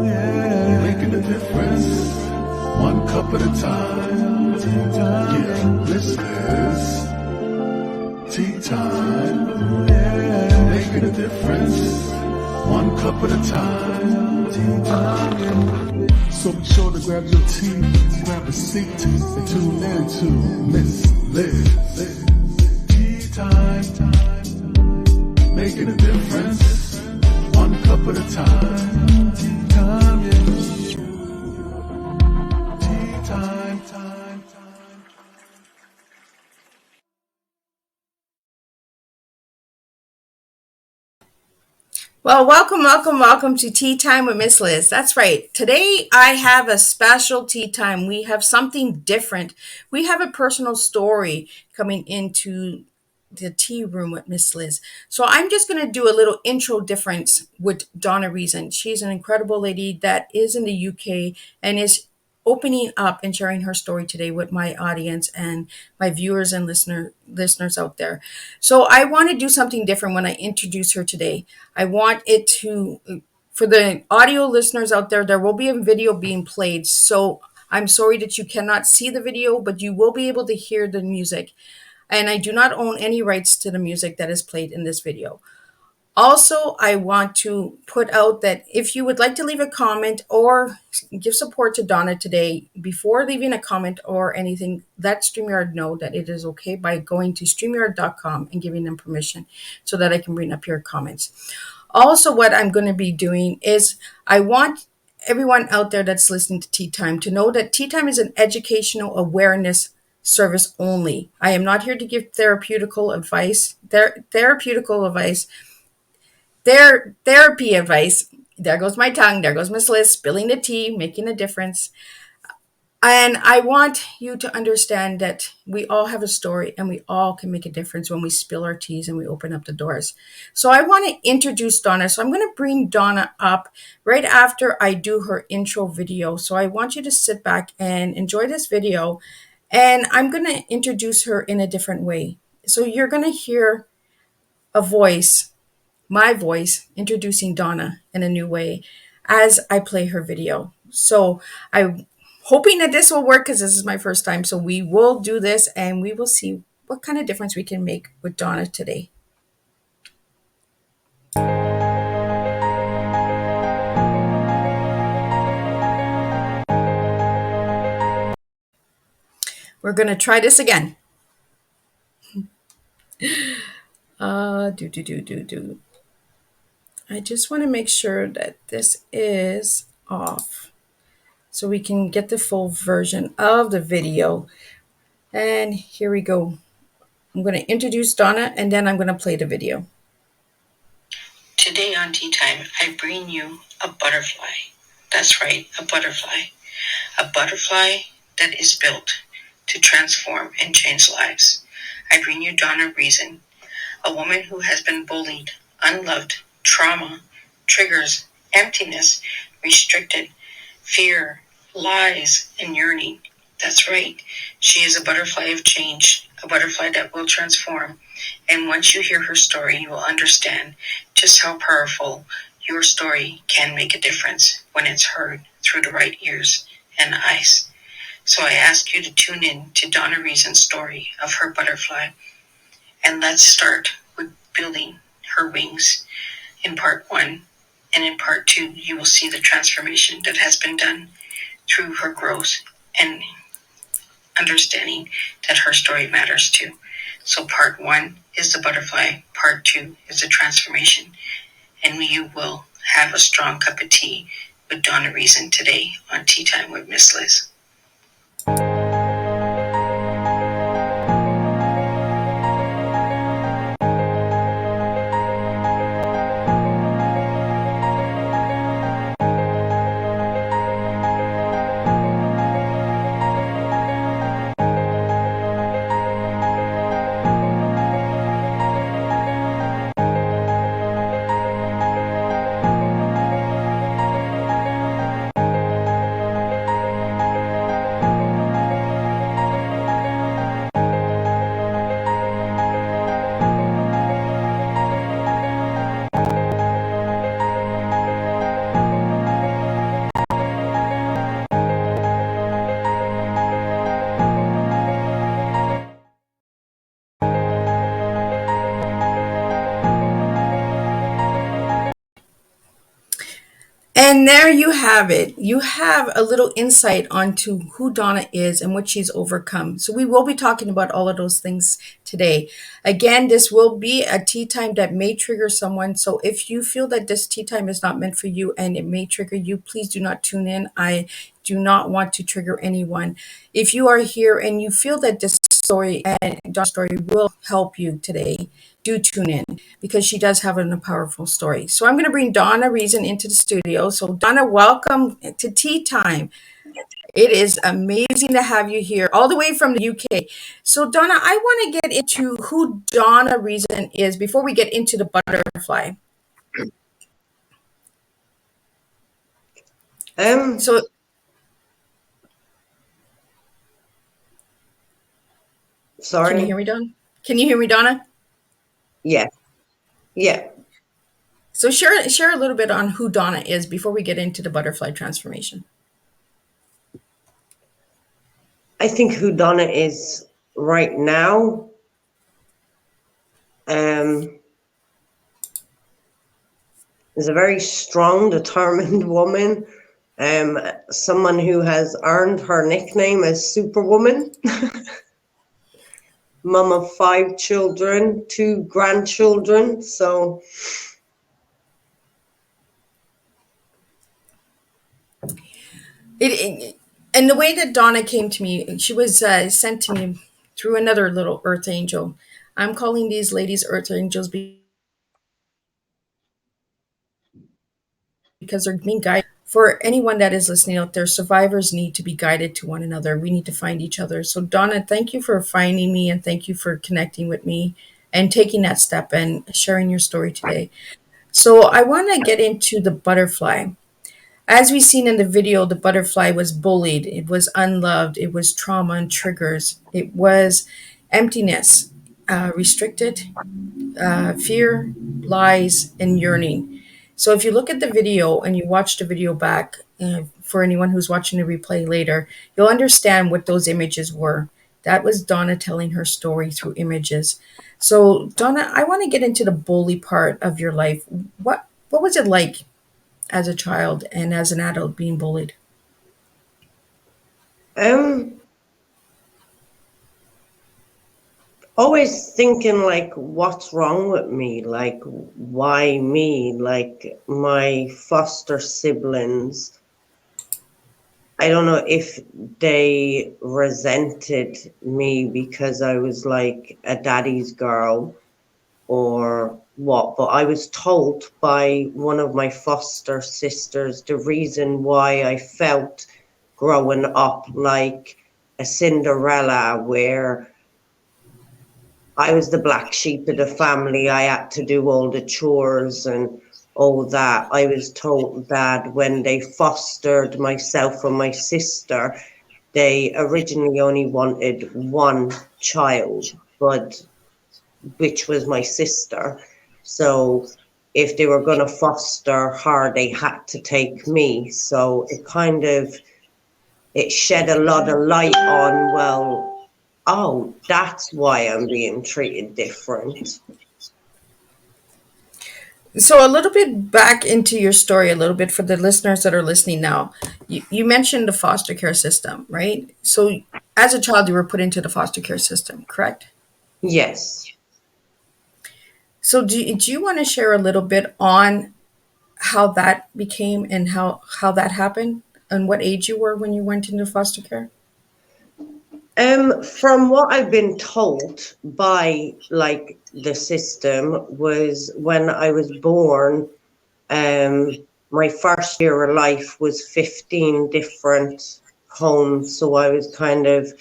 yeah, making a difference, one cup at a time. Tea time, yeah, this is tea time, yeah, making a difference, one cup at a time. Tea time, yeah. So be sure to grab your tea, grab a seat, and tune in to Miss Liz. Tea time, making a difference, one cup at a time. Tea time, yeah. Tea time. Well, welcome to Tea Time with Miss Liz. That's right. Today I have a special tea time. We have something different. We have a personal story coming into the tea room with Miss Liz. So I'm just going to do a little intro difference with Donna Reason. She's an incredible lady that is in the UK and is opening up and sharing her story today with my audience and my viewers and listeners out there. So I want to do something different when I introduce her today. I want it to, for the audio listeners out there, there will be a video being played. So I'm sorry that you cannot see the video, but you will be able to hear the music. And I do not own any rights to the music that is played in this video. Also, I want to put out that if you would like to leave a comment or give support to Donna today, before leaving a comment or anything, let StreamYard know that it is okay by going to StreamYard.com and giving them permission so that I can bring up your comments. Also, what I'm going to be doing is I want everyone out there that's listening to Tea Time to know that Tea Time is an educational awareness service only. I am not here to give therapeutical advice. Therapy advice. There goes my tongue. There goes Miss Liz spilling the tea, making a difference. And I want you to understand that we all have a story and we all can make a difference when we spill our teas and we open up the doors. So I want to introduce Donna. So I'm going to bring Donna up right after I do her intro video. So I want you to sit back and enjoy this video. And I'm going to introduce her in a different way. So you're going to hear a voice, my voice, introducing Donna in a new way as I play her video. So I'm hoping that this will work because this is my first time. So we will do this and we will see what kind of difference we can make with Donna today. We're going to try this again. I just want to make sure that this is off so we can get the full version of the video. And here we go. I'm going to introduce Donna and then I'm going to play the video. Today on Tea Time, I bring you a butterfly. That's right, a butterfly. A butterfly that is built to transform and change lives. I bring you Donna Reason, a woman who has been bullied, unloved, trauma, triggers, emptiness, restricted, fear, lies, and yearning. That's right. She is a butterfly of change, a butterfly that will transform. And once you hear her story, you will understand just how powerful your story can make a difference when it's heard through the right ears and eyes. So I ask you to tune in to Donna Reason's story of her butterfly. And let's start with building her wings in part 1. And in part 2, you will see the transformation that has been done through her growth and understanding that her story matters too. So part 1 is the butterfly, part 2 is the transformation. And you will have a strong cup of tea with Donna Reason today on Tea Time with Miss Liz. And there you have it. You have a little insight onto who Donna is and what she's overcome. So we will be talking about all of those things today. Again, this will be a tea time that may trigger someone. So if you feel that this tea time is not meant for you and it may trigger you, please do not tune in. I do not want to trigger anyone. If you are here and you feel that this story and Donna's story will help you today, do tune in because she does have a powerful story. So I'm going to bring Donna Reason into the studio. So Donna, welcome to Tea Time. It is amazing to have you here all the way from the UK. So Donna, I want to get into who Donna Reason is before we get into the butterfly. So Sorry. Can you hear me, Donna? Can you hear me, Donna? Yeah. Yeah. So share a little bit on who Donna is before we get into the butterfly transformation. I think who Donna is right now is a very strong, determined woman. Someone who has earned her nickname as Superwoman. Mum of 5 children, 2 grandchildren. So and the way that Donna came to me, she was sent to me through another little earth angel. I'm calling these ladies earth angels because they're being guided. For anyone that is listening out there, survivors need to be guided to one another. We need to find each other. So Donna, thank you for finding me and thank you for connecting with me and taking that step and sharing your story today. So I want to get into the butterfly. As we've seen in the video, the butterfly was bullied. It was unloved. It was trauma and triggers. It was emptiness, restricted, fear, lies, and yearning. So if you look at the video and you watch the video back, for anyone who's watching the replay later, you'll understand what those images were. That was Donna telling her story through images. So Donna, I want to get into the bully part of your life. What was it like as a child and as an adult being bullied? always thinking like, what's wrong with me? Like, why me? Like my foster siblings, I don't know if they resented me because I was like a daddy's girl or what, but I was told by one of my foster sisters the reason why I felt growing up like a Cinderella, where I was the black sheep of the family. I had to do all the chores and all that. I was told that when they fostered myself and my sister, they originally only wanted one child, but which was my sister. So if they were going to foster her, they had to take me. So it shed a lot of light on, well, oh, that's why I'm being treated different. So a little bit back into your story, a little bit for the listeners that are listening now. You mentioned the foster care system, right? So as a child, you were put into the foster care system, correct? Yes. So do you want to share a little bit on how that became and how that happened and what age you were when you went into foster care? From what I've been told by like the system was when I was born, my first year of life was 15 different homes. So I was kind of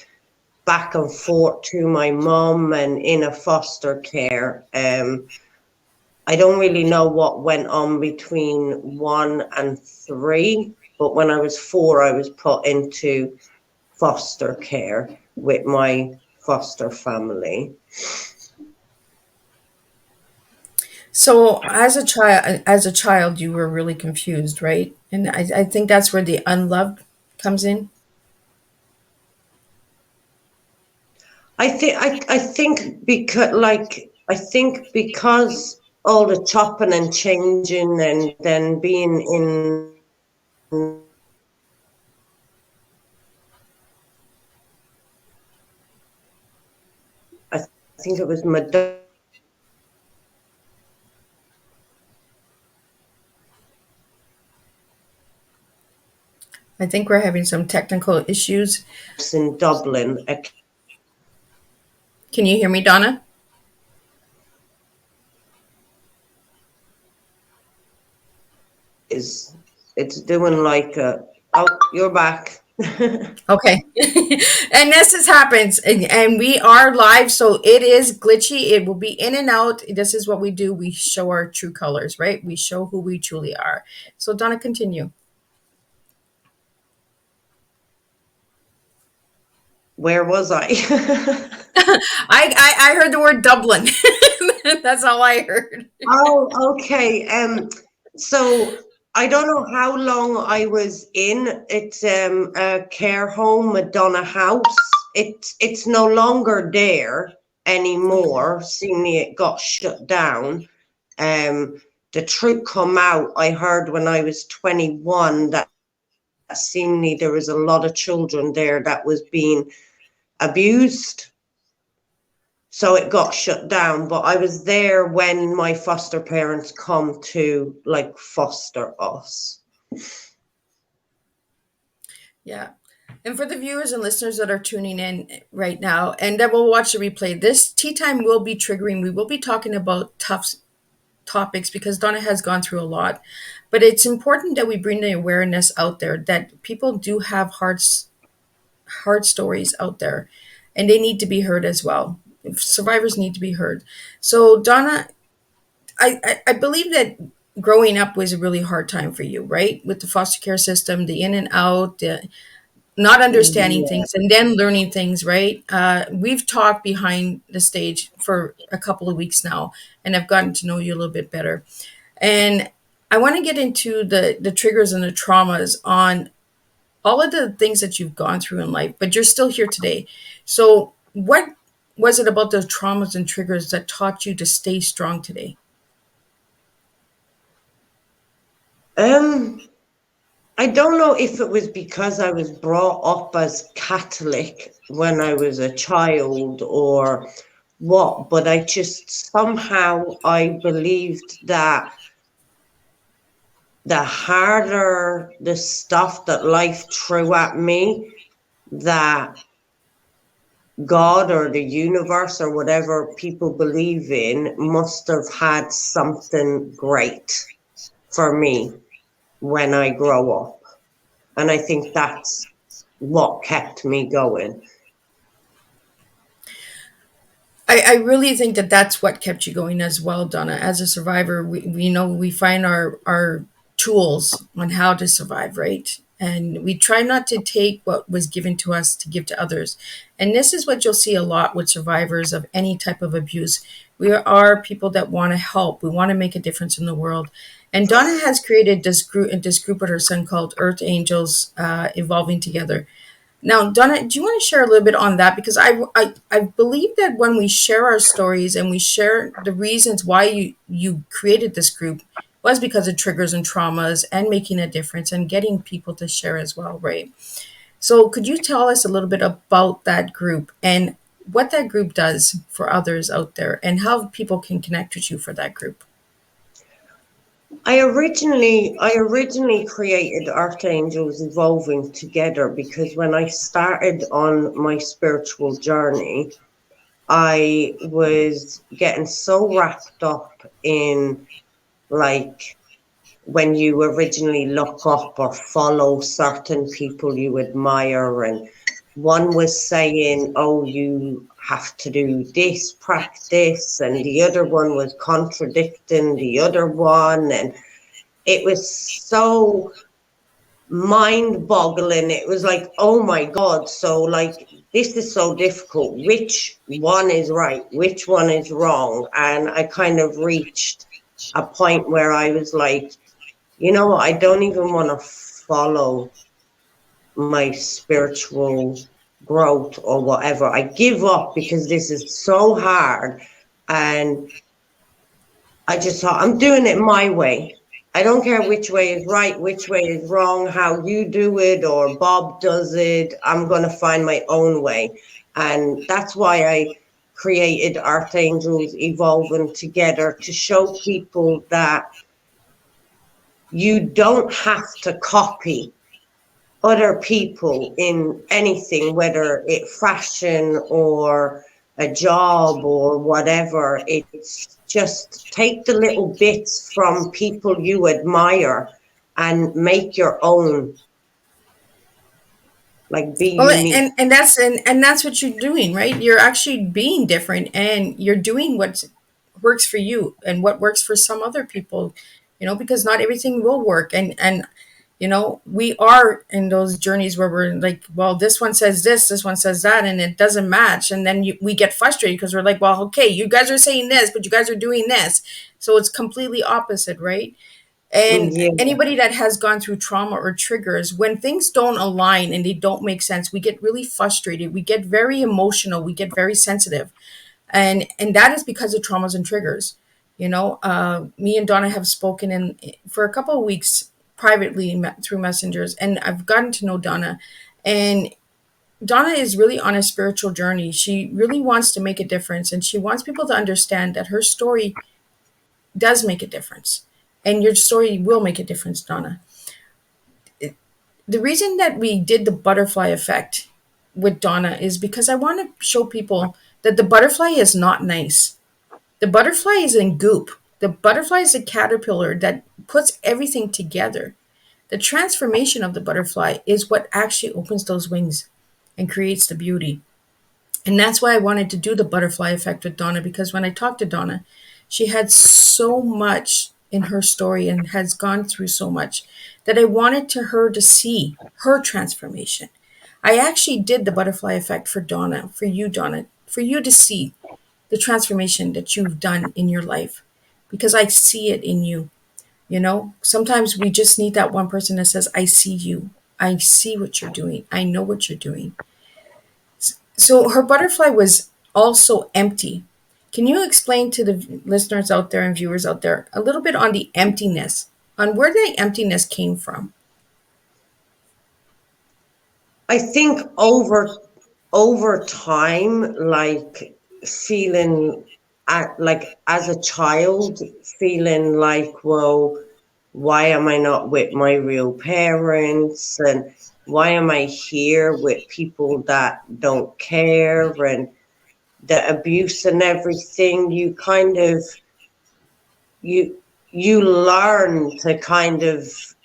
back and forth to my mum and in a foster care. I don't really know what went on between 1 and 3, but when I was 4, I was put into foster care with my foster family. So as a child, you were really confused, right? And I think that's where the unloved comes in. I think because all the chopping and changing and then being in I think it was Madonna. I think we're having some technical issues. In Dublin. Can you hear me, Donna? It's doing like a, oh, you're back. Okay. And this happens, and we are live, so it is glitchy. It will be in and out. This is what we do. We show our true colors, right? We show who we truly are. So Donna, continue. Where was I? I heard the word Dublin. That's all I heard. Oh, okay. So I don't know how long I was in. It's a care home, Madonna House. It's no longer there anymore. Seemingly it got shut down. The truth come out, I heard when I was 21 that seemingly there was a lot of children there that was being abused. So it got shut down, but I was there when my foster parents come to like foster us. Yeah. And for the viewers and listeners that are tuning in right now and that will watch the replay, this tea time will be triggering. We will be talking about tough topics because Donna has gone through a lot. But it's important that we bring the awareness out there that people do have hard stories out there and they need to be heard as well. Survivors need to be heard. So Donna, I believe that growing up was a really hard time for you, right? With the foster care system, the in and out, the not understanding things and then learning things, right? We've talked behind the stage for a couple of weeks now, and I've gotten to know you a little bit better. And I want to get into the triggers and the traumas on all of the things that you've gone through in life, but you're still here today. So what was it about those traumas and triggers that taught you to stay strong today? I don't know if it was because I was brought up as Catholic when I was a child or what, but I just somehow I believed that the harder the stuff that life threw at me, that God or the universe or whatever people believe in must have had something great for me when I grow up. And I think that's what kept me going. I really think that that's what kept you going as well, Donna. As a survivor, we know we find our tools on how to survive, right? And we try not to take what was given to us to give to others. And this is what you'll see a lot with survivors of any type of abuse. We are people that want to help. We want to make a difference in the world. And Donna has created this group with her son called Earth Angels, Evolving Together. Now, Donna, do you want to share a little bit on that? Because I believe that when we share our stories and we share the reasons why you created this group was because of triggers and traumas and making a difference and getting people to share as well, right? So could you tell us a little bit about that group and what that group does for others out there and how people can connect with you for that group? I originally created Earth Angels Evolving Together because when I started on my spiritual journey, I was getting so wrapped up in like when you originally look up or follow certain people you admire, and one was saying, oh, you have to do this practice, and the other one was contradicting the other one, and it was so mind-boggling. It was like, oh my God, so like this is so difficult. Which one is right? Which one is wrong? And I kind of reached a point where I was like, you know what, I don't even want to follow my spiritual growth or whatever. I give up because this is so hard. And I just thought, I'm doing it my way. I don't care which way is right, which way is wrong, how you do it or Bob does it. I'm going to find my own way. And that's why I created Earth Angels Evolving Together, to show people that you don't have to copy other people in anything, whether it's fashion or a job or whatever. It's just take the little bits from people you admire and make your own, like be Well, unique. and that's what you're doing, right? You're actually being different, and you're doing what works for you and what works for some other people, because not everything will work. And we are in those journeys where we're like, well, this one says this one says that, and it doesn't match. And then we get frustrated because we're like, well, okay, you guys are saying this, but you guys are doing this. So it's completely opposite, right? And Yeah. anybody that has gone through trauma or triggers, when things don't align and they don't make sense, we get really frustrated. We get very emotional. We get very sensitive. And that is because of traumas and triggers. Me and Donna have spoken for a couple of weeks privately through messengers, and I've gotten to know Donna. And Donna is really on a spiritual journey. She really wants to make a difference, and she wants people to understand that her story does make a difference. And your story will make a difference, Donna. The reason that we did the butterfly effect with Donna is because I want to show people that the butterfly is not nice. The butterfly is in goop. The butterfly is a caterpillar that puts everything together. The transformation of the butterfly is what actually opens those wings and creates the beauty. And that's why I wanted to do the butterfly effect with Donna, because when I talked to Donna, she had so much in her story and has gone through so much that I wanted to her to see her transformation. I actually did the butterfly effect for Donna, for you to see the transformation that you've done in your life, because I see it in you. Sometimes we just need that one person that says, I see you. I see what you're doing. I know what you're doing. So her butterfly was also empty. Can you explain to the listeners out there and viewers out there a little bit on the emptiness, on where the emptiness came from? I think over time, like feeling like as a child, feeling like, well, why am I not with my real parents? And why am I here with people that don't care? And the abuse and everything, you you learn to kind of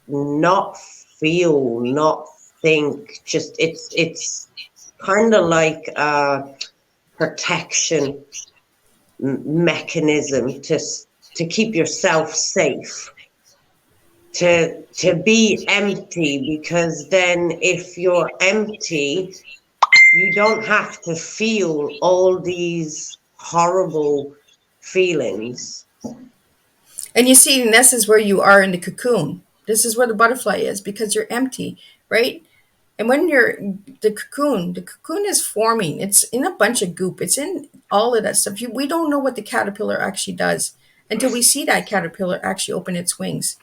not feel, not think. Just it's kind of like a protection mechanism to keep yourself safe, to be empty, because then if you're empty, you don't have to feel all these horrible feelings. And you see, and this is where you are in the cocoon. This is where the butterfly is, because you're empty, right? And when you're the cocoon is forming. It's in a bunch of goop. It's in all of that stuff. We don't know what the caterpillar actually does until we see that caterpillar actually open its wings.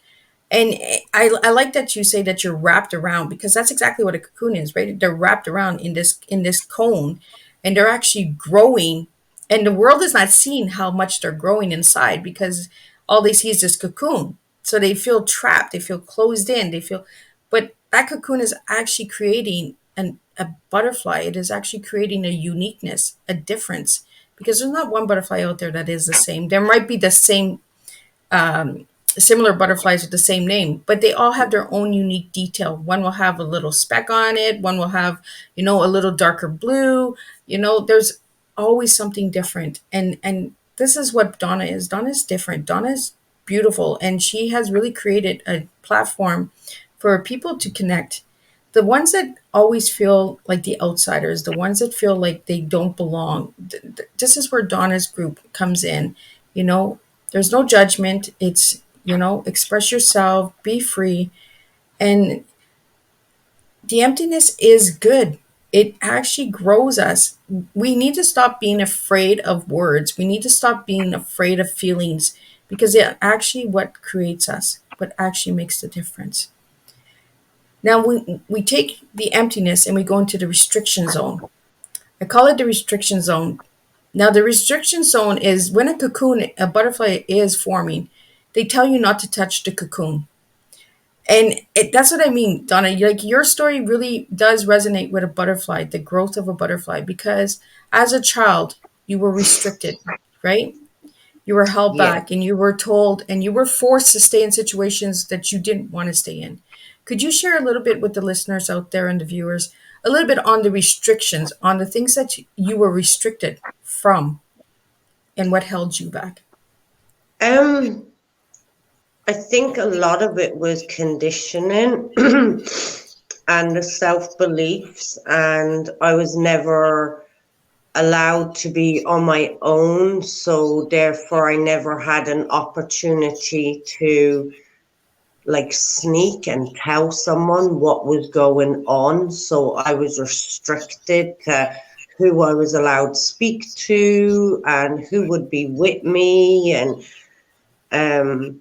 And I like that you say that you're wrapped around, because that's exactly what a cocoon is, right? They're wrapped around in this cone, and they're actually growing. And the world is not seeing how much they're growing inside, because all they see is this cocoon. So they feel trapped, they feel closed in, but that cocoon is actually creating a butterfly. It is actually creating a uniqueness, a difference, because there's not one butterfly out there that is the same. There might be the same similar butterflies with the same name, but they all have their own unique detail. One will have a little speck on it. One will have, a little darker blue. There's always something different. And this is what Donna is. Donna is different. Donna is beautiful. And she has really created a platform for people to connect. The ones that always feel like the outsiders, the ones that feel like they don't belong. This is where Donna's group comes in. There's no judgment. It's, express yourself, be free. And the emptiness is good. It actually grows us. We need to stop being afraid of words. We need to stop being afraid of feelings, because it actually what creates us, what actually makes the difference. Now we take the emptiness and we go into the restriction zone. I call it the restriction zone. Now the restriction zone is when a cocoon, a butterfly is forming, they tell you not to touch the cocoon. And that's what I mean, Donna. Like your story really does resonate with a butterfly, the growth of a butterfly, because as a child, you were restricted, right? You were held Yeah. back and you were told and you were forced to stay in situations that you didn't want to stay in. Could you share a little bit with the listeners out there and the viewers, a little bit on the restrictions, on the things that you were restricted from and what held you back? Um, I think a lot of it was conditioning and the self beliefs, and I was never allowed to be on my own, so therefore I never had an opportunity to like sneak and tell someone what was going on. So I was restricted to who I was allowed to speak to and who would be with me. And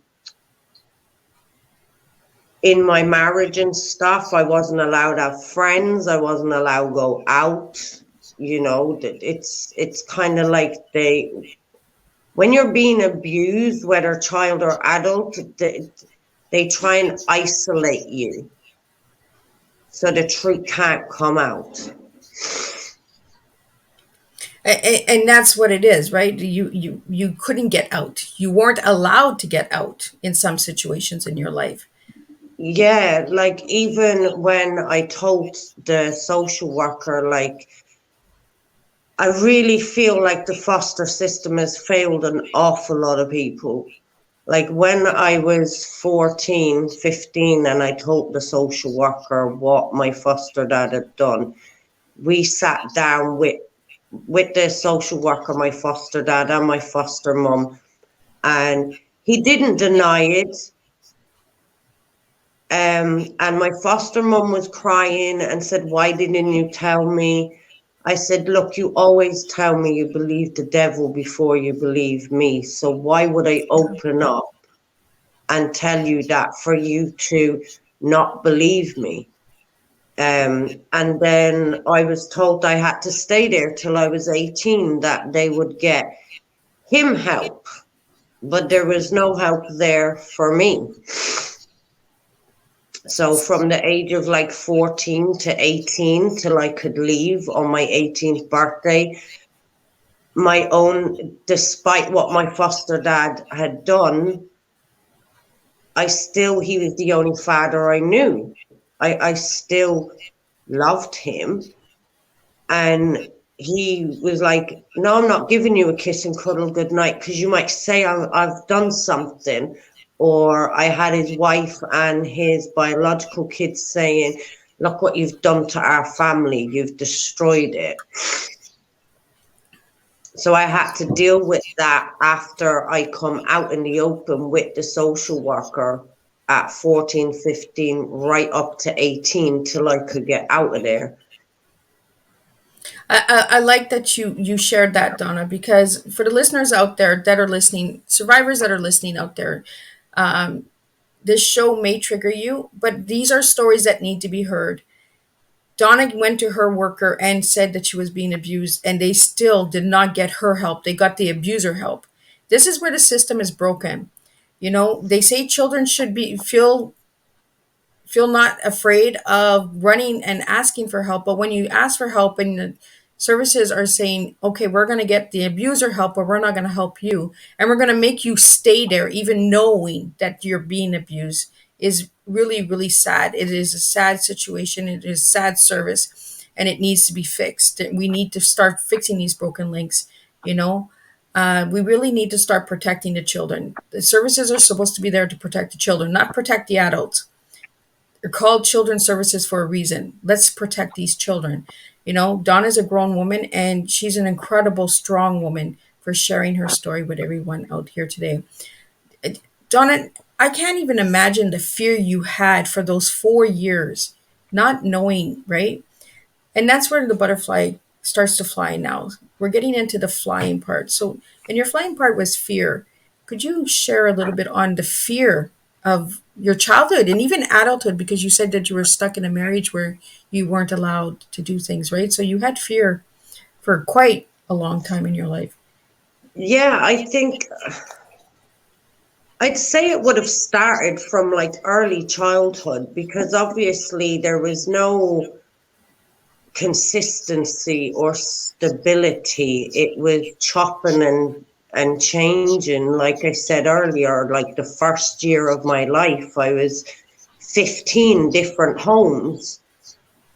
in my marriage and stuff, I wasn't allowed to have friends. I wasn't allowed to go out. You know, it's kind of like when you're being abused, whether child or adult, they try and isolate you so the truth can't come out. And that's what it is, right? You couldn't get out. You weren't allowed to get out in some situations in your life. Yeah, like even when I told the social worker, like, I really feel like the foster system has failed an awful lot of people. Like when I was 14, 15, and I told the social worker what my foster dad had done, we sat down with the social worker, my foster dad and my foster mum, and he didn't deny it. And my foster mum was crying and said, "Why didn't you tell me?" I said, "Look, you always tell me you believe the devil before you believe me. So why would I open up and tell you that for you to not believe me?" And then I was told I had to stay there till I was 18, that they would get him help, but there was no help there for me. So from the age of like 14 to 18 till I could leave on my 18th birthday, despite what my foster dad had done, he was the only father I knew. I still loved him. And he was like, "No, I'm not giving you a kiss and cuddle goodnight because you might say I've done something." Or I had his wife and his biological kids saying, "Look what you've done to our family. You've destroyed it." So I had to deal with that after I come out in the open with the social worker at 14, 15, right up to 18 till I could get out of there. I like that you shared that, Donna, because for the listeners out there that are listening, survivors that are listening out there, this show may trigger you, but these are stories that need to be heard. Donna went to her worker and said that she was being abused, and they still did not get her help. They got the abuser help. This is where the system is broken. You know, they say children should be feel not afraid of running and asking for help. But when you ask for help and the services are saying, okay, we're going to get the abuser help, but we're not going to help you. And we're going to make you stay there, even knowing that you're being abused, is really, really sad. It is a sad situation. It is sad service, and it needs to be fixed. We need to start fixing these broken links, you know. We really need to start protecting the children. The services are supposed to be there to protect the children, not protect the adults. They're called children's services for a reason. Let's protect these children. You know, Donna's a grown woman and she's an incredible, strong woman for sharing her story with everyone out here today. Donna, I can't even imagine the fear you had for those 4 years, not knowing, right? And that's where the butterfly starts to fly now. We're getting into the flying part. So, and your flying part was fear. Could you share a little bit on the fear of your childhood and even adulthood? Because you said that you were stuck in a marriage where you weren't allowed to do things, right? So you had fear for quite a long time in your life. Yeah, I think I'd say it would have started from like early childhood, because obviously there was no consistency or stability. It was chopping and changing. Like I said earlier, like the first year of my life, I was 15 different homes.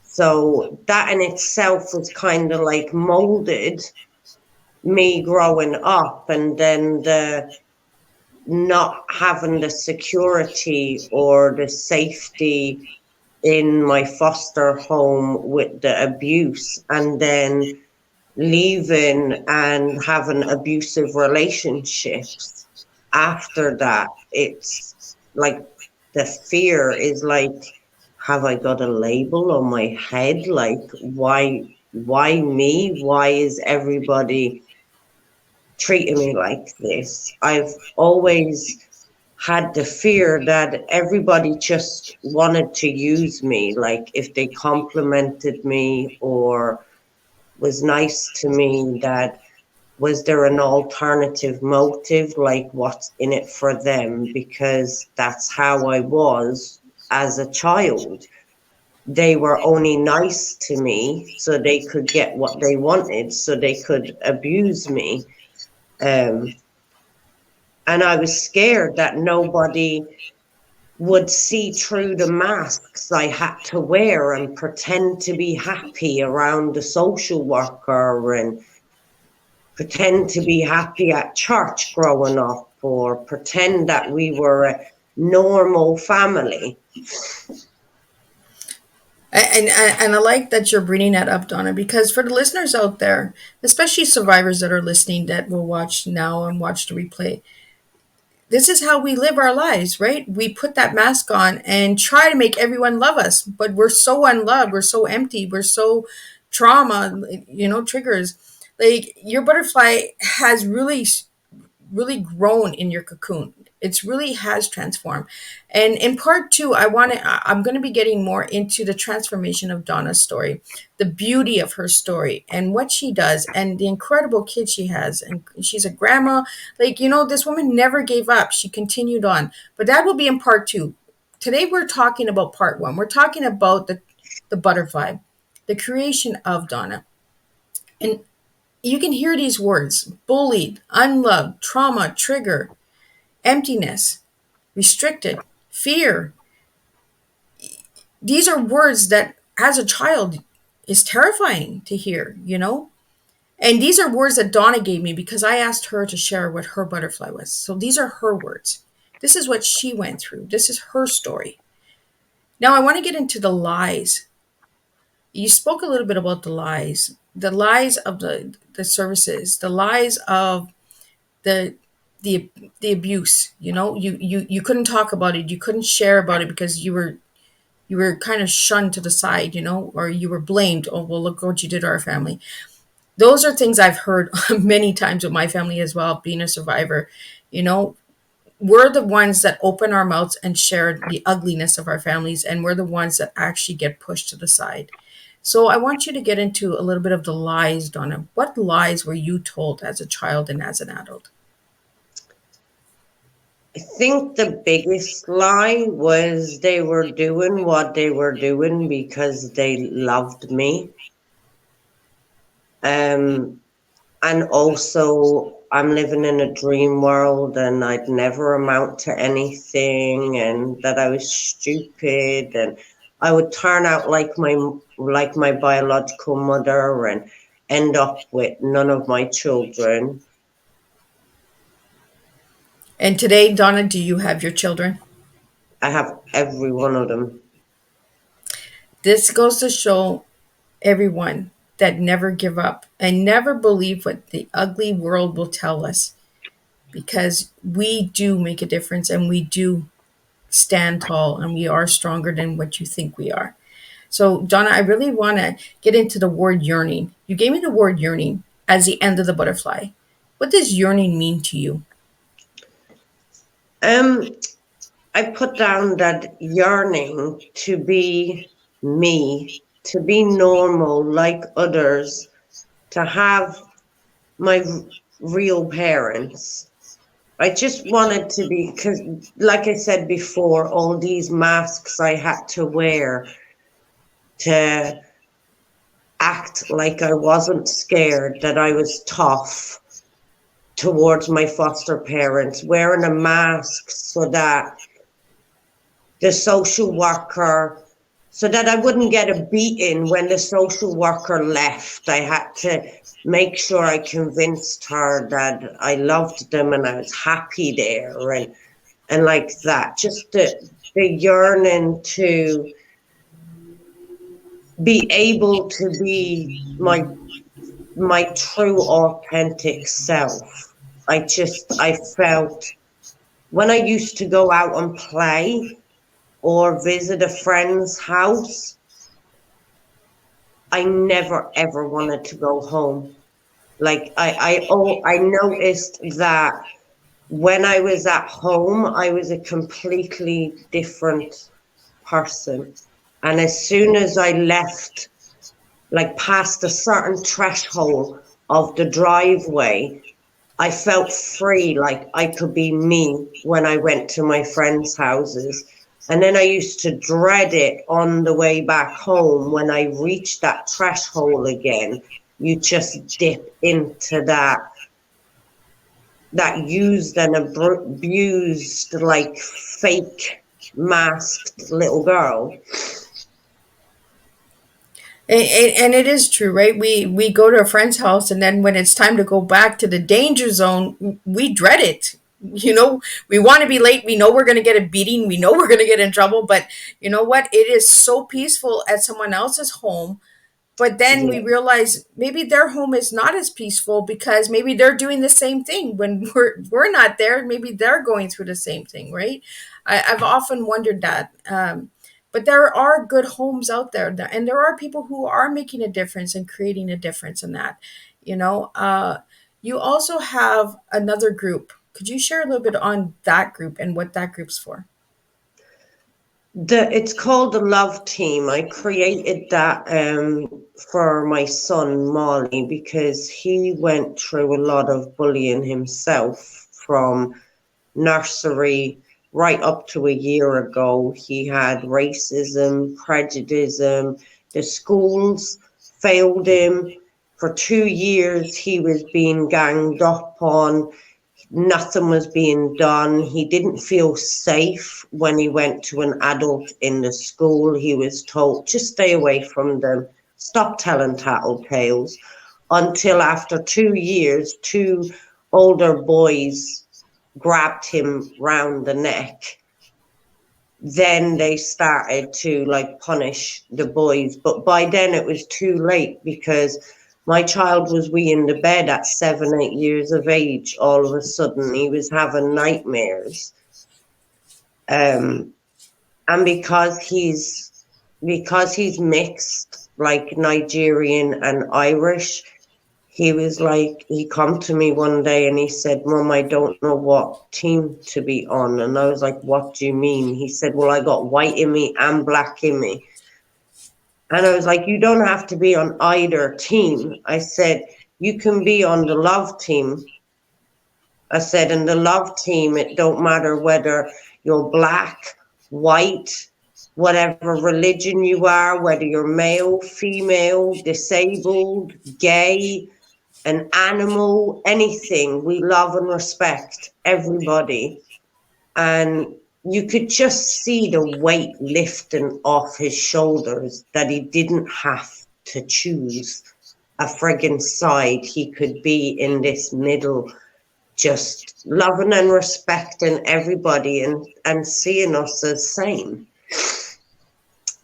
So that in itself was kind of like molded me growing up. And then the not having the security or the safety in my foster home with the abuse, and then leaving and having abusive relationships after that. It's like the fear is like, have I got a label on my head? Like, why me? Why is everybody treating me like this? I've always had the fear that everybody just wanted to use me. Like, if they complimented me or was nice to me, that was there an alternative motive, like what's in it for them? Because that's how I was as a child. They were only nice to me so they could get what they wanted, so they could abuse me. Um, and I was scared that nobody would see through the masks I had to wear and pretend to be happy around the social worker and pretend to be happy at church growing up, or pretend that we were a normal family. And I like that you're bringing that up, Donna, because for the listeners out there, especially survivors that are listening that will watch now and watch the replay, this is how we live our lives, right? We put that mask on and try to make everyone love us, but we're so unloved, we're so empty, we're so trauma, triggers. Like your butterfly has really grown in your cocoon. It's really has transformed. And in part two, I'm going to be getting more into the transformation of Donna's story, the beauty of her story and what she does and the incredible kid she has. And she's a grandma. Like, this woman never gave up. She continued on, but that will be in part two. Today, we're talking about part one. We're talking about the butterfly, the creation of Donna. And you can hear these words: bullied, unloved, trauma, trigger, emptiness, restricted, fear. These are words that, as a child, is terrifying to hear. And these are words that Donna gave me because I asked her to share what her butterfly was. So these are her words. This is what she went through. This is her story. Now I want to get into the lies. You spoke a little bit about the lies of the services, the lies of the the the abuse. You couldn't talk about it, you couldn't share about it because you were kind of shunned to the side, or you were blamed. Oh, well, look what you did to our family. Those are things I've heard many times with my family as well, being a survivor. We're the ones that open our mouths and share the ugliness of our families, and we're the ones that actually get pushed to the side. So I want you to get into a little bit of the lies, Donna. What lies were you told as a child and as an adult? I think the biggest lie was they were doing what they were doing because they loved me. And also, I'm living in a dream world and I'd never amount to anything, and that I was stupid, and I would turn out like my biological mother and end up with none of my children. And today, Donna, do you have your children? I have every one of them. This goes to show everyone that never give up and never believe what the ugly world will tell us, because we do make a difference and we do stand tall and we are stronger than what you think we are. So, Donna, I really want to get into the word yearning. You gave me the word yearning as the end of the butterfly. What does yearning mean to you? I put down that yearning to be me, to be normal like others, to have my real parents. I just wanted to be, because, like I said before, all these masks I had to wear to act like I wasn't scared, that I was tough towards my foster parents, wearing a mask so that the social worker, so that I wouldn't get a beating when the social worker left. I had to make sure I convinced her that I loved them and I was happy there, and like that. Just the yearning to be able to be my true authentic self. I felt when I used to go out and play or visit a friend's house, I never ever wanted to go home. Like I noticed that when I was at home, I was a completely different person. And as soon as I left, like past a certain threshold of the driveway, I felt free, like I could be me when I went to my friends' houses. And then I used to dread it on the way back home when I reached that threshold again. You just dip into that used and abused, like fake masked little girl. And it is true, right? We go to a friend's house, and then when it's time to go back to the danger zone, we dread it. You know, we want to be late. We know we're going to get a beating. We know we're going to get in trouble. But you know what? It is so peaceful at someone else's home, but then we Yeah. realize maybe their home is not as peaceful because maybe they're doing the same thing when we're not there. Maybe they're going through the same thing, right? I've often wondered that. But there are good homes out there, and there are people who are making a difference and creating a difference in that. You know, you also have another group. Could you share a little bit on that group and what that group's for? It's called the Love Team. I created that for my son Molly because he went through a lot of bullying himself from nursery right up to a year ago. He had racism, prejudice. The schools failed him. For 2 years, he was being ganged up on. Nothing was being done. He didn't feel safe when he went to an adult in the school. He was told, just stay away from them, stop telling tattle tales. Until after 2 years, two older boys grabbed him round the neck. Then they started to like punish the boys. But by then it was too late because my child was wee in the bed at 7, 8 years of age. All of a sudden he was having nightmares. And because he's mixed, like Nigerian and Irish, he was like, he come to me one day and he said, Mum, I don't know what team to be on. And I was like, what do you mean? He said, well, I got white in me and black in me. And I was like, you don't have to be on either team. I said, you can be on the love team. I said, in the love team, it don't matter whether you're black, white, whatever religion you are, whether you're male, female, disabled, gay, an animal, anything. We love and respect everybody. And you could just see the weight lifting off his shoulders that he didn't have to choose a friggin' side. He could be in this middle, just loving and respecting everybody and seeing us as same.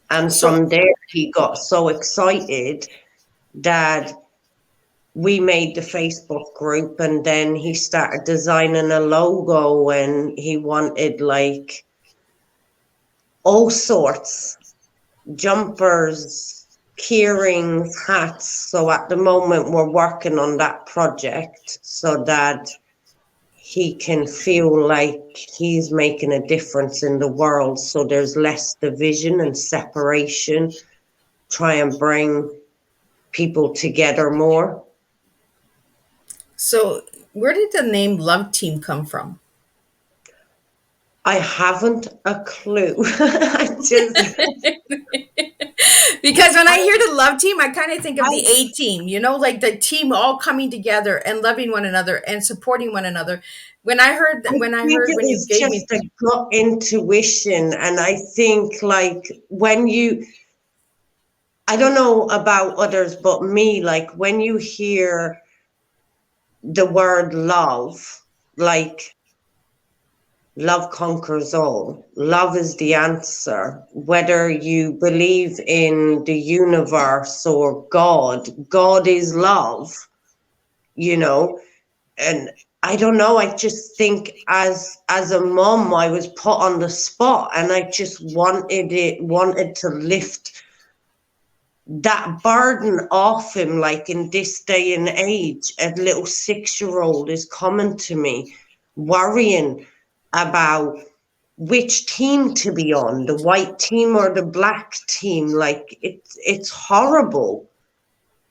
And So from there, he got so excited that we made the Facebook group, and then he started designing a logo and he wanted like all sorts, jumpers, keyrings, hats. So at the moment we're working on that project so that he can feel like he's making a difference in the world. So there's less division and separation. Try and bring people together more. So, where did the name Love Team come from? I haven't a clue. I just Because when I hear the Love Team, I kind of think of the A Team, you know, like the team all coming together and loving one another and supporting one another. When I heard think when it you was gave me, just a gut intuition, and I think like when you, I don't know about others, but me, like when you hear the word love, like love conquers all. Love is the answer. Whether you believe in the universe or God, God is love, you know. And I don't know, I just think as a mom, I was put on the spot, and I just wanted to lift that burden off him. Like in this day and age, a little 6-year-old is coming to me worrying about which team to be on, the white team or the black team. Like it's horrible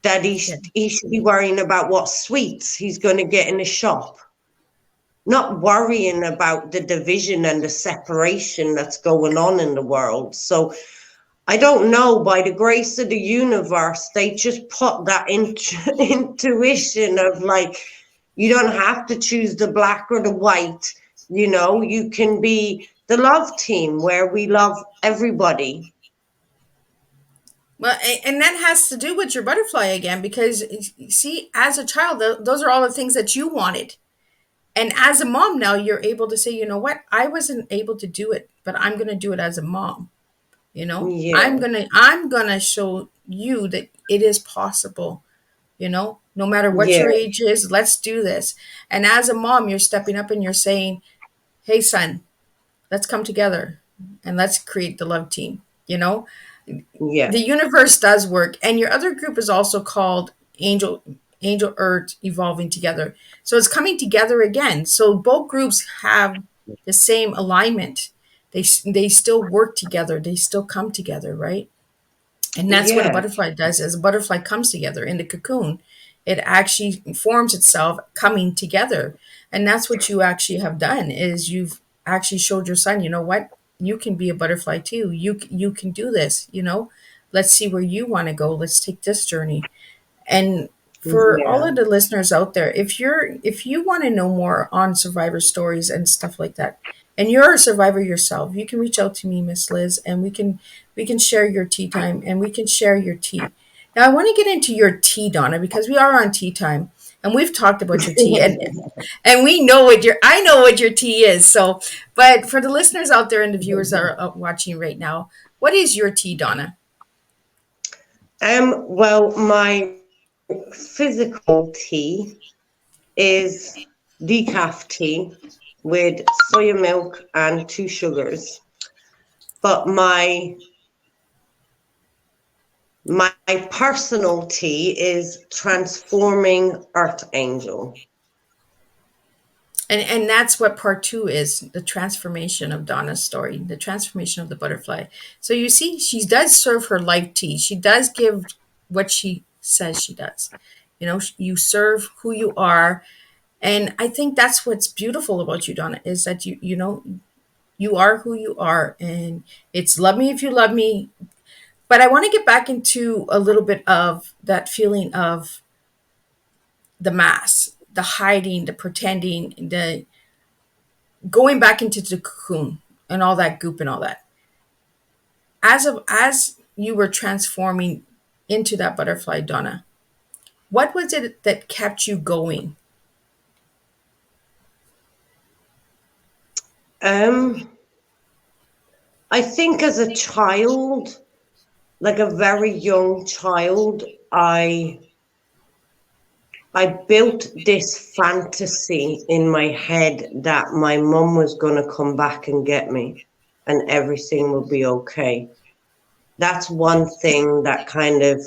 that he should be worrying about what sweets he's going to get in the shop, not worrying about the division and the separation that's going on in the world. So I don't know, by the grace of the universe, they just put that intuition of like, you don't have to choose the black or the white, you know, you can be the love team where we love everybody. well, and that has to do with your butterfly again, because see, as a child, those are all the things that you wanted. And as a mom now, you're able to say, you know what, I wasn't able to do it, but I'm going to do it as a mom. You know, Yeah, I'm gonna show you that it is possible. You know, no matter what yeah, your age is, let's do this. And as a mom, you're stepping up and you're saying, hey son, let's come together and let's create the love team. You know, yeah, the universe does work. And your other group is also called Angel Earth Evolving Together. So it's coming together again. So both groups have the same alignment. They still work together, they still come together, right? And that's what a yeah, butterfly does. As a butterfly comes together in the cocoon, it actually forms itself coming together. And that's what you actually have done, is you've actually showed your son, you know what, you can be a butterfly too. You can do this, you know. Let's see where you want to go. Let's take this journey. And for all yeah. of the listeners out there, if you want to know more on survivor stories and stuff like that, and you're a survivor yourself, you can reach out to me, Miss Liz, and we can share your tea time and we can share your tea. Now I want to get into your tea, Donna, because we are on tea time and we've talked about your tea, and we know what your I know what your tea is. So, but for the listeners out there and the viewers that are watching right now, what is your tea, Donna? Well, my physical tea is decaf tea with soya milk and 2 sugars. But my personal tea is transforming Earth Angel. And that's what part two is, the transformation of Donna's story, the transformation of the butterfly. So you see, she does serve her life tea. She does give what she says she does. You know, you serve who you are. And I think that's what's beautiful about you, Donna, is that you know, you are who you are. And it's love me if you love me. But I want to get back into a little bit of that feeling of the mask, the hiding, the pretending, the going back into the cocoon and all that goop and all that. As you were transforming into that butterfly, Donna, what was it that kept you going? Um, I think as a child, like a very young child, I built this fantasy in my head that my mum was going to come back and get me and everything would be okay. That's one thing that kind of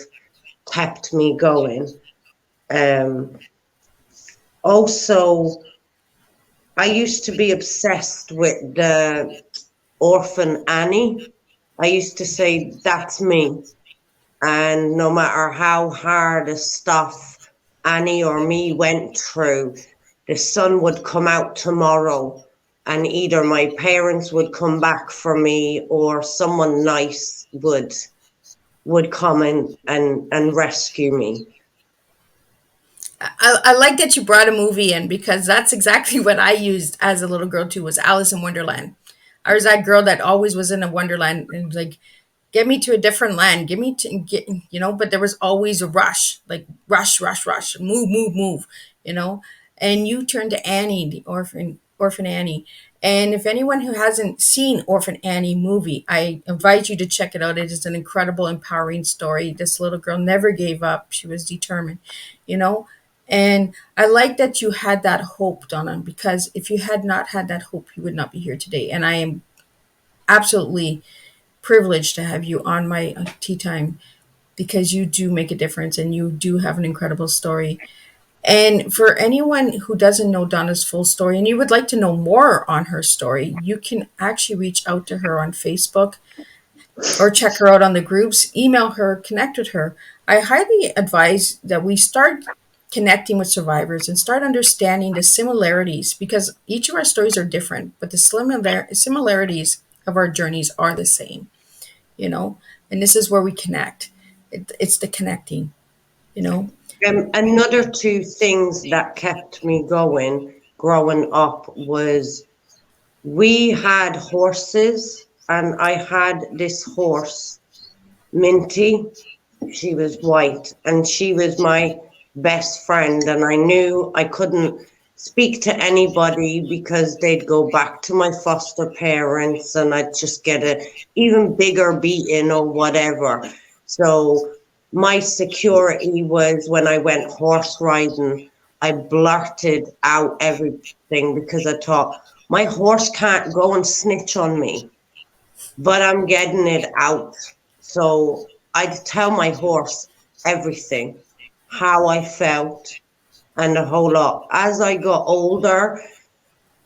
kept me going. Also, I used to be obsessed with the orphan Annie. I used to say, that's me. And no matter how hard the stuff Annie or me went through, the sun would come out tomorrow and either my parents would come back for me or someone nice would come and rescue me. I like that you brought a movie in because that's exactly what I used as a little girl too, was Alice in Wonderland. I was that girl that always was in a Wonderland and like, get me to a different land, get me to get, but there was always a rush, like rush, rush, rush, move, move, move, you know. And you turned to Annie, the orphan Annie. And if anyone who hasn't seen Orphan Annie movie, I invite you to check it out. It is an incredible, empowering story. This little girl never gave up. She was determined, you know. And I like that you had that hope, Donna, because if you had not had that hope, you would not be here today. And I am absolutely privileged to have you on my tea time because you do make a difference and you do have an incredible story. And for anyone who doesn't know Donna's full story and you would like to know more on her story, you can actually reach out to her on Facebook or check her out on the groups, email her, connect with her. I highly advise that we start connecting with survivors and start understanding the similarities because each of our stories are different, but the similarities of our journeys are the same, and this is where we connect. It's the connecting, you know. Another two things that kept me going growing up was we had horses, and I had this horse, Minty. She was white, and she was my best friend, and I knew I couldn't speak to anybody because they'd go back to my foster parents and I'd just get a even bigger beating or whatever. So my security was when I went horse riding, I blurted out everything because I thought my horse can't go and snitch on me, but I'm getting it out. So I'd tell my horse everything, how I felt, and a whole lot. As I got older,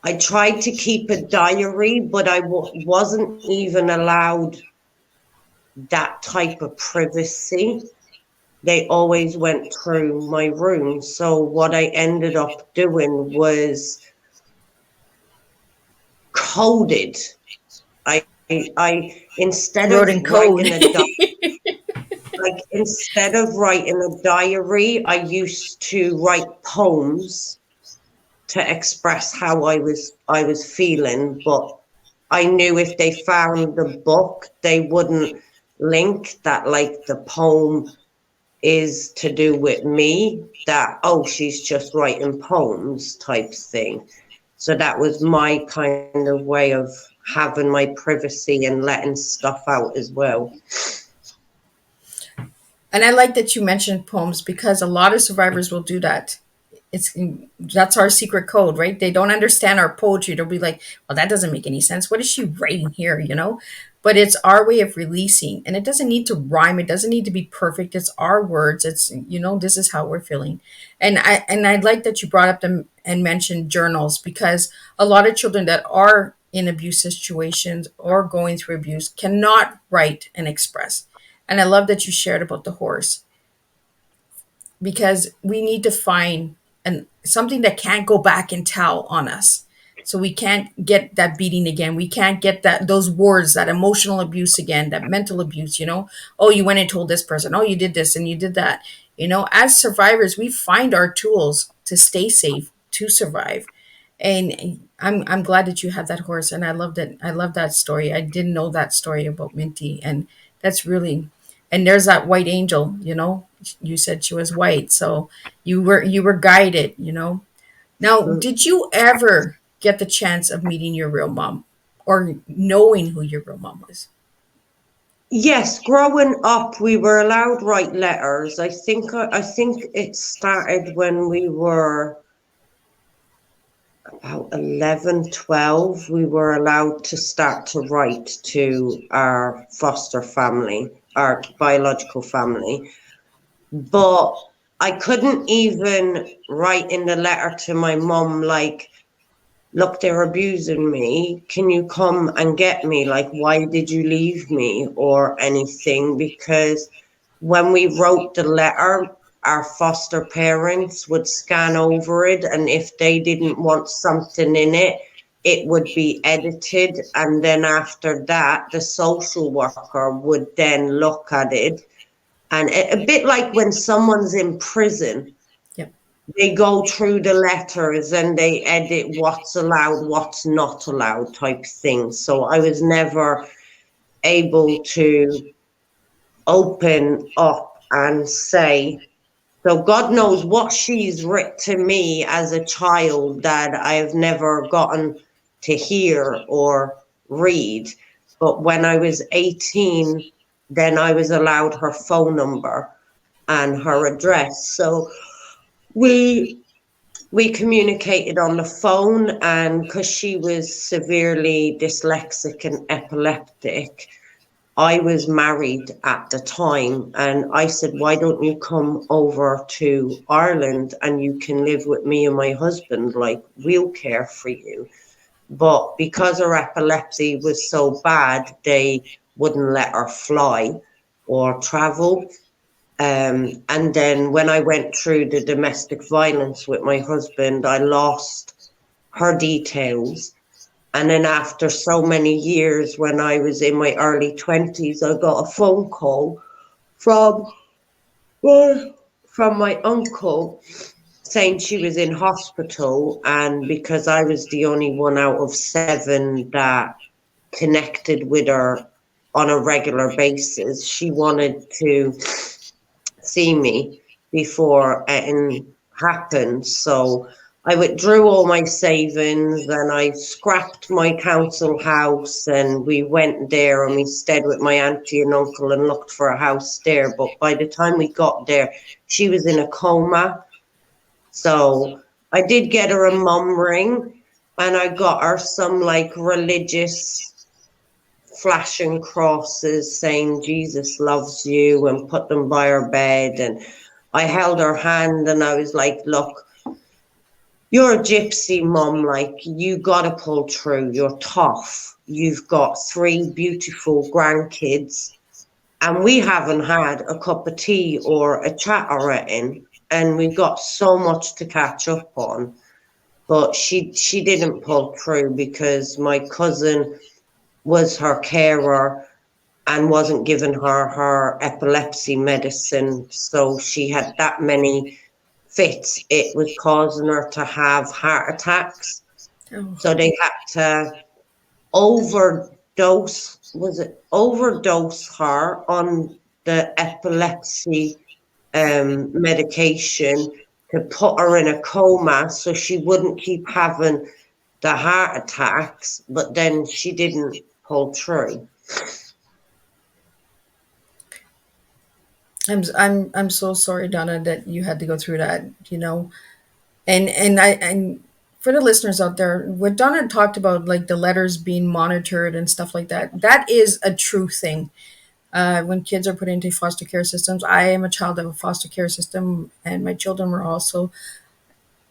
I tried to keep a diary, but I wasn't even allowed that type of privacy. They always went through my room. So what I ended up doing was coded. I instead of Wrote in code. writing a instead of writing a diary, I used to write poems to express how I was feeling, but I knew if they found the book, they wouldn't link that like the poem is to do with me, that, oh, she's just writing poems type thing. So that was my kind of way of having my privacy and letting stuff out as well. And I like that you mentioned poems because a lot of survivors will do that. That's our secret code, right? They don't understand our poetry. They'll be like, well, that doesn't make any sense. What is she writing here, But it's our way of releasing, and it doesn't need to rhyme. It doesn't need to be perfect. It's our words. It's, this is how we're feeling. And I like that you brought up them and mentioned journals, because a lot of children that are in abuse situations or going through abuse cannot write and express. And I love that you shared about the horse, because we need to find something that can't go back and tell on us. So we can't get that beating again. We can't get those words, that emotional abuse again, that mental abuse, Oh, you went and told this person. Oh, you did this and you did that. As survivors, we find our tools to stay safe, to survive. And I'm glad that you have that horse, and I love that story. I didn't know that story about Minty, and that's really. And there's that white angel, you said she was white, so you were guided, Now, did you ever get the chance of meeting your real mom or knowing who your real mom was? Yes, growing up, we were allowed write letters. I think it started when we were about 11, 12. We were allowed to start to write to our foster family, our biological family. But I couldn't even write in the letter to my mum, like, look, they're abusing me. Can you come and get me? Like, why did you leave me or anything? Because when we wrote the letter, our foster parents would scan over it, and if they didn't want something in it, it would be edited. And then after that, the social worker would then look at it. And a bit like when someone's in prison, Yep. they go through the letters and they edit what's allowed, what's not allowed type thing. So I was never able to open up and say, so God knows what she's written to me as a child that I've never gotten to hear or read. But when I was 18, then I was allowed her phone number and her address. So we communicated on the phone, and because she was severely dyslexic and epileptic, I was married at the time, and I said, why don't you come over to Ireland and you can live with me and my husband, like we'll care for you. But because her epilepsy was so bad, they wouldn't let her fly or travel. And then when I went through the domestic violence with my husband, I lost her details. And then after so many years, when I was in my early 20s, I got a phone call from, from my uncle saying she was in hospital. And because I was the only one out of 7 that connected with her on a regular basis, she wanted to see me before it happened. So I withdrew all my savings and I scrapped my council house, and we went there and we stayed with my auntie and uncle and looked for a house there. But by the time we got there, she was in a coma. So I did get her a mum ring, and I got her some like religious flashing crosses saying Jesus loves you, and put them by her bed. And I held her hand and I was like, look, you're a gypsy mum, like you gotta pull through, you're tough, you've got 3 beautiful grandkids, and we haven't had a cup of tea or a chat or anything, and we've got so much to catch up on. But she didn't pull through because my cousin was her carer and wasn't giving her epilepsy medicine. So she had that many fits, it was causing her to have heart attacks. Oh. So they had to overdose her on the epilepsy medication to put her in a coma so she wouldn't keep having the heart attacks, but then she didn't pull through. I'm so sorry, Donna, that you had to go through that, you know. And for the listeners out there, what Donna talked about, like the letters being monitored and stuff like that, that is a true thing. When kids are put into foster care systems, I am a child of a foster care system, and my children were also.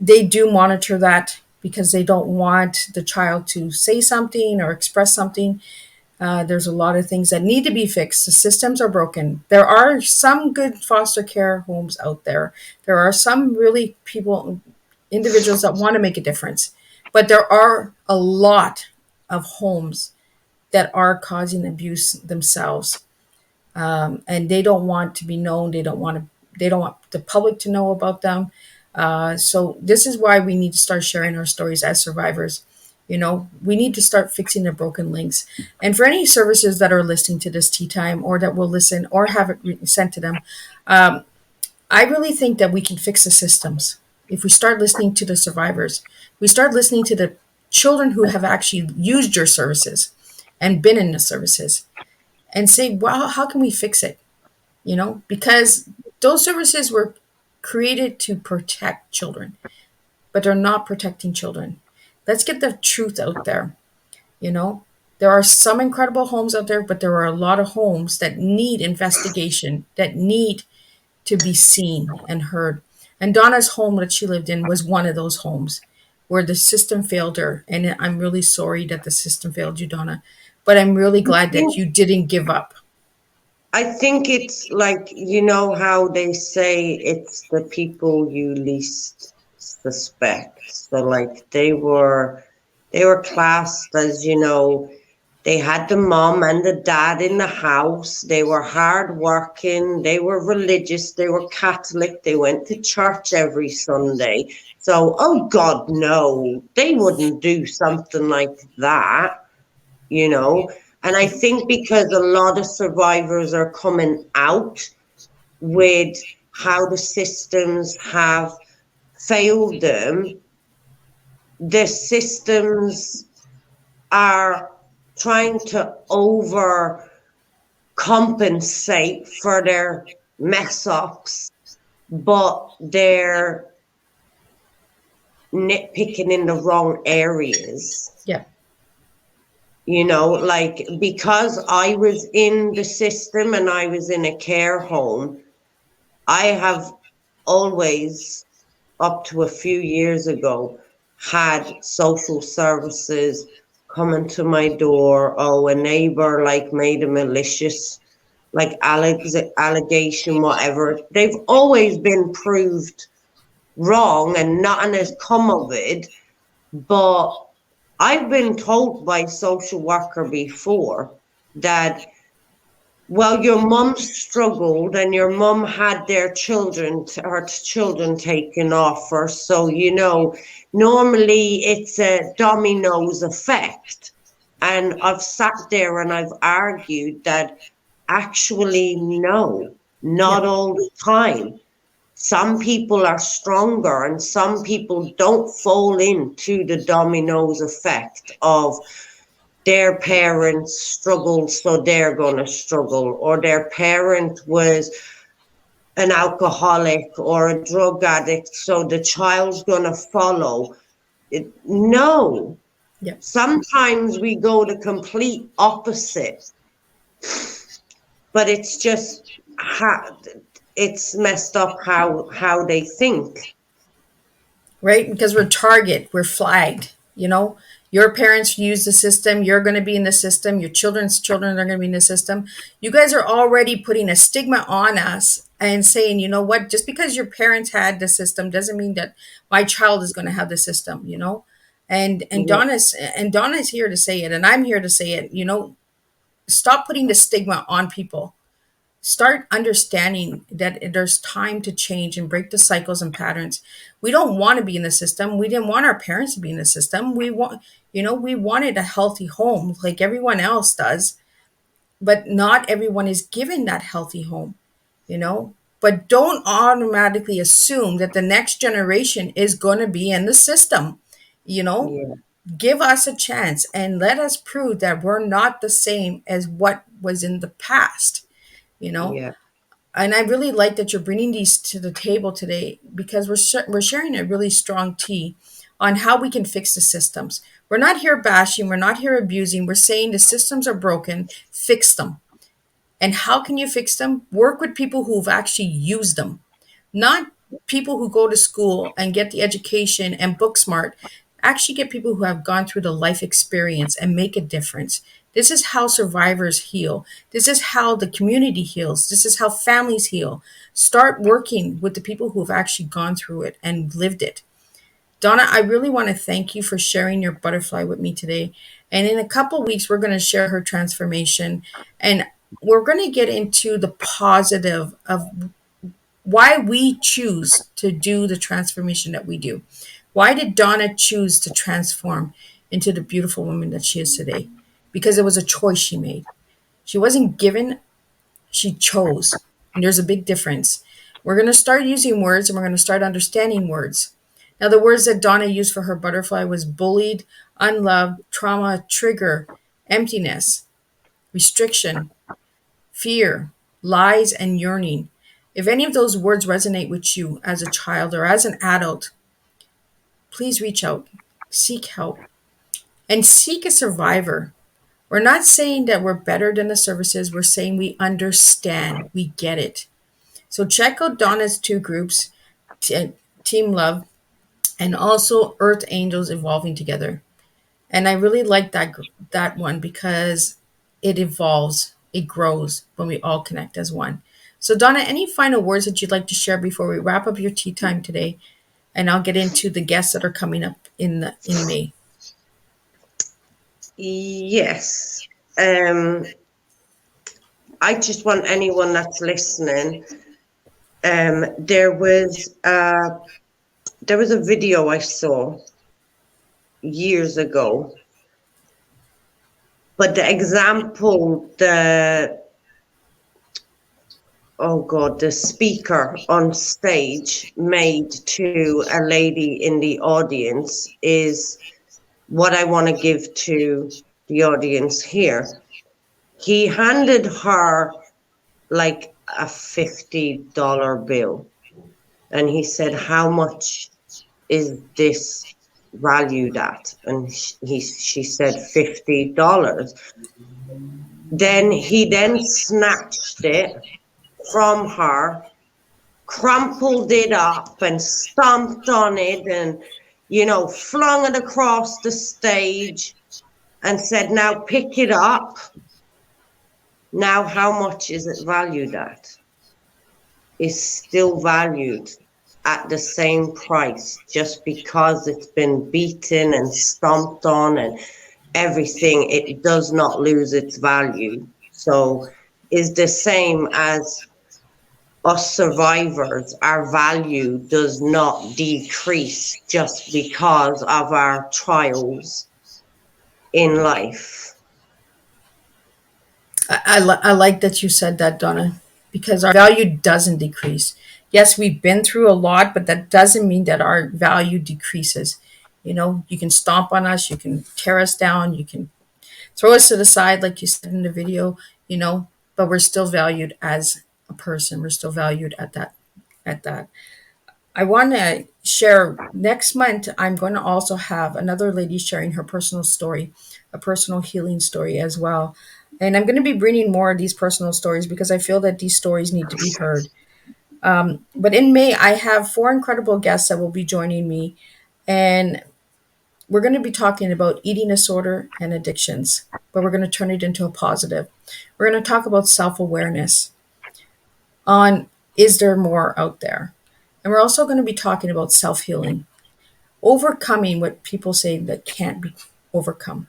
They do monitor that because they don't want the child to say something or express something. There's a lot of things that need to be fixed. The systems are broken. There are some good foster care homes out there. There are some really individuals that want to make a difference. But there are a lot of homes that are causing abuse themselves. And they don't want to be known. They don't want the public to know about them. So this is why we need to start sharing our stories as survivors. You know, we need to start fixing the broken links. And for any services that are listening to this tea time, or that will listen or have it sent to them, I really think that we can fix the systems if we start listening to the survivors. We start listening to the children who have actually used your services and been in the services, and say, well, how can we fix it? You know, because those services were created to protect children, but they're not protecting children. Let's get the truth out there. You know, there are some incredible homes out there, but there are a lot of homes that need investigation, that need to be seen and heard. And Donna's home that she lived in was one of those homes. where the system failed her. And I'm really sorry that the system failed you, Donna. But I'm really glad that you didn't give up. I think it's like, you know how they say it's the people you least suspect. So like they were classed as, they had the mom and the dad in the house. They were hardworking. They were religious. They were Catholic. They went to church every Sunday. So, oh God, no, they wouldn't do something like that, you know. And I think because a lot of survivors are coming out with how the systems have failed them, the systems are trying to overcompensate for their mess ups, but they're nitpicking in the wrong areas. Yeah. Like because I was in the system and I was in a care home, I have always, up to a few years ago, had social services coming to my door. Oh, a neighbor like made a malicious like allegation, whatever. They've always been proved wrong and nothing has come of it. But I've been told by social worker before that, well, your mum struggled and your mum had her children taken off her. So, normally it's a dominoes effect. And I've sat there and I've argued that actually, no, not all the time. Some people are stronger and some people don't fall into the dominoes effect of their parents struggled, so they're going to struggle, or their parent was an alcoholic or a drug addict, so the child's going to follow. No. Yep. Sometimes we go the complete opposite, but it's just it's messed up how they think. Right? Because we're target, we're flagged, Your parents use the system, you're going to be in the system, your children's children are going to be in the system. You guys are already putting a stigma on us and saying, you know what, just because your parents had the system doesn't mean that my child is going to have the system, And Donna's here to say it, and I'm here to say it, stop putting the stigma on people. Start understanding that there's time to change and break the cycles and patterns. We don't want to be in the system. We didn't want our parents to be in the system. We wanted a healthy home like everyone else does, but not everyone is given that healthy home, But don't automatically assume that the next generation is going to be in the system, Yeah. Give us a chance and let us prove that we're not the same as what was in the past, Yeah. And I really like that you're bringing these to the table today because we're sharing a really strong tea on how we can fix the systems. We're not here bashing, we're not here abusing. We're saying the systems are broken, fix them. And how can you fix them? Work with people who've actually used them, not people who go to school and get the education and book smart. Actually get people who have gone through the life experience and make a difference. This is how survivors heal. This is how the community heals. This is how families heal. Start working with the people who have actually gone through it and lived it. Donna, I really want to thank you for sharing your butterfly with me today. And in a couple weeks, we're going to share her transformation. And we're going to get into the positive of why we choose to do the transformation that we do. Why did Donna choose to transform into the beautiful woman that she is today? Because it was a choice she made. She wasn't given, she chose. And there's a big difference. We're going to start using words and we're going to start understanding words. Now, the words that Donna used for her butterfly was bullied, unloved, trauma, trigger, emptiness, restriction, fear, lies, and yearning. If any of those words resonate with you as a child or as an adult, please reach out, seek help, and seek a survivor. We're not saying that we're better than the services. We're saying we understand, we get it. So check out Donna's two groups, Team Love and also earth angels evolving together. And I really like that one because it evolves, it grows when we all connect as one. So Donna, any final words that you'd like to share before we wrap up your tea time today? And I'll get into the guests that are coming up in May. Yes. I just want anyone that's listening. There was a video I saw years ago, but the example, the speaker on stage made to a lady in the audience is what I want to give to the audience here. He handed her like a $50 bill, and he said, "How much is this valued at?" And she said $50. Then he snatched it from her, crumpled it up and stomped on it and, flung it across the stage and said, "Now pick it up. Now how much is it valued at?" Is still valued at the same price just because it's been beaten and stomped on and everything. It does not lose its value. So is the same as us survivors. Our value does not decrease just because of our trials in life. I like that you said that, Donna, because our value doesn't decrease. Yes, we've been through a lot, but that doesn't mean that our value decreases. You can stomp on us, you can tear us down, you can throw us to the side, like you said in the video, but we're still valued as a person. We're still valued at that. I want to share next month. I'm going to also have another lady sharing her personal story, a personal healing story as well. And I'm going to be bringing more of these personal stories because I feel that these stories need to be heard. But in May, I have 4 incredible guests that will be joining me. And we're going to be talking about eating disorder and addictions, but we're going to turn it into a positive. We're going to talk about self-awareness on is there more out there? And we're also going to be talking about self-healing, overcoming what people say that can't be overcome.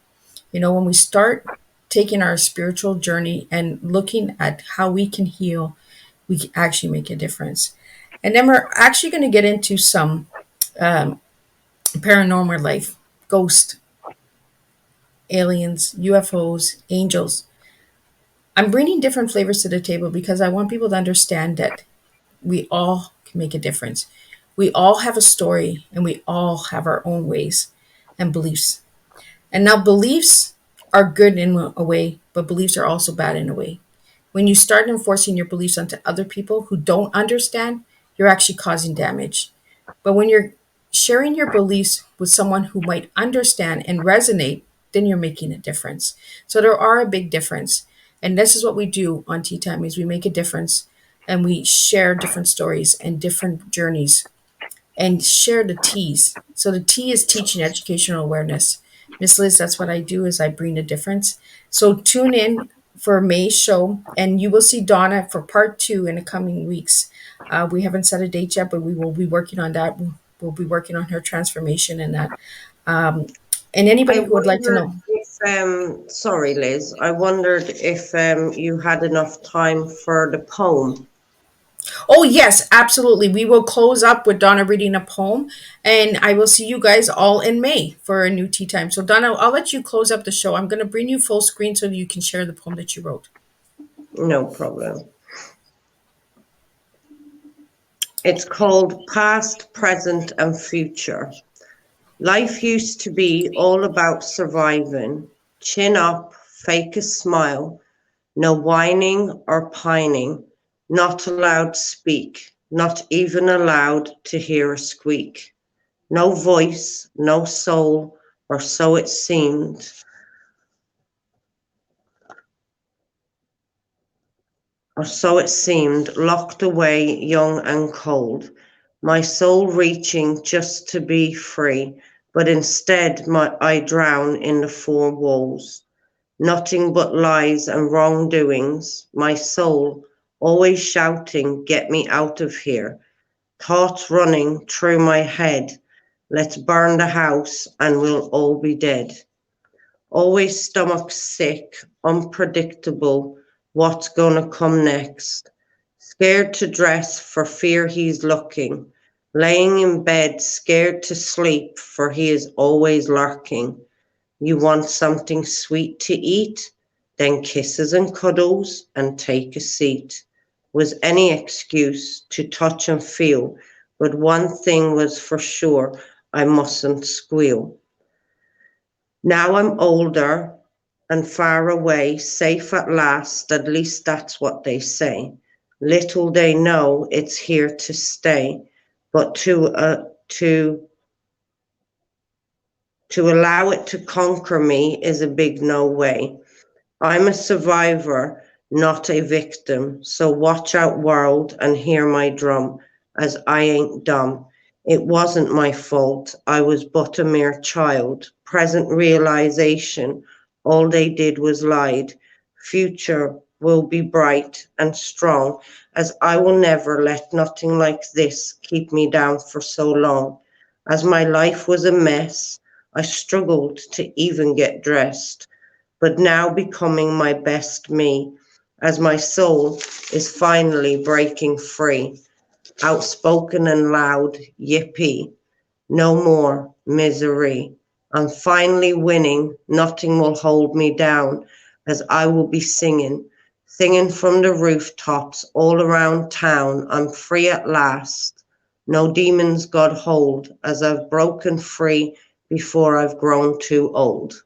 When we start taking our spiritual journey and looking at how we can heal, we can actually make a difference. And then we're actually going to get into some paranormal life, ghost, aliens, UFOs, angels. I'm bringing different flavors to the table because I want people to understand that we all can make a difference. We all have a story and we all have our own ways and beliefs. And now beliefs are good in a way, but beliefs are also bad in a way. When you start enforcing your beliefs onto other people who don't understand, you're actually causing damage. But when you're sharing your beliefs with someone who might understand and resonate, then you're making a difference. So there are a big difference. And this is what we do on Tea Time is we make a difference and we share different stories and different journeys and share the T's. So the T is teaching educational awareness. Miss Liz, that's what I do is I bring a difference. So tune in for May's show and you will see Donna for part 2 in the coming weeks. We haven't set a date yet, but we will be working on that. We'll be working on her transformation and that. And anybody I who would like to wondered know. if, sorry, Liz, I wondered if you had enough time for the poem. Oh, yes, absolutely. We will close up with Donna reading a poem, and I will see you guys all in May for a new tea time. So, Donna, I'll let you close up the show. I'm going to bring you full screen so you can share the poem that you wrote. No problem. It's called Past, Present, and Future. Life used to be all about surviving. Chin up, fake a smile. No whining or pining. Not allowed speak. Not even allowed to hear a squeak. No voice, no soul, or so it seemed. Or so it seemed, locked away young and cold. my soul reaching just to be free, but instead I drown in the four walls. Nothing but lies and wrongdoings, my soul always shouting, get me out of here. Thoughts running through my head, let's burn the house and we'll all be dead. Always stomach sick, unpredictable, what's gonna come next. Scared to dress for fear he's looking. Laying in bed, scared to sleep, for he is always lurking. You want something sweet to eat? Then kisses and cuddles and take a seat. Was any excuse to touch and feel, but one thing was for sure, I mustn't squeal. Now I'm older and far away, safe at last, at least that's what they say. Little they know it's here to stay, but to allow it to conquer me is a big no way. I'm a survivor, not a victim, so watch out world and hear my drum, as I ain't dumb. It wasn't my fault, I was but a mere child. Present realization, all they did was lied. Future will be bright and strong, as I will never let nothing like this keep me down for so long. As my life was a mess, I struggled to even get dressed, but now becoming my best me, as my soul is finally breaking free. Outspoken and loud, yippee, no more misery. I'm finally winning, nothing will hold me down, as I will be singing, singing from the rooftops all around town. I'm free at last. No demons got hold, as I've broken free before I've grown too old.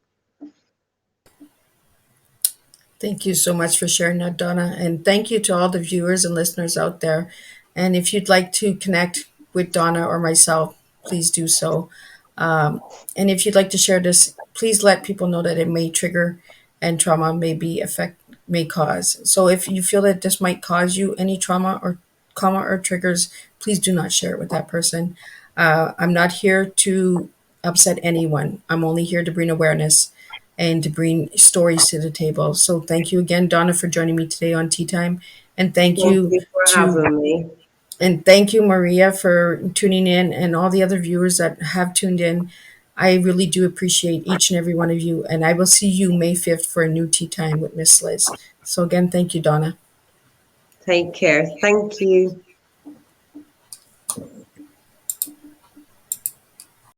Thank you so much for sharing that, Donna. And thank you to all the viewers and listeners out there. And if you'd like to connect with Donna or myself, please do so. And if you'd like to share this, please let people know that it may trigger and trauma may cause. So if you feel that this might cause you any trauma or triggers, please do not share it with that person. I'm not here to upset anyone. I'm only here to bring awareness and to bring stories to the table. So thank you again, Donna, for joining me today on Tea Time. And Thank you for having me. and thank you, Maria, for tuning in, and all the other viewers that have tuned in. I really do appreciate each and every one of you. And I will see you May 5th for a new Tea Time with Miss Liz. So again, thank you, Donna. Take care. Thank you.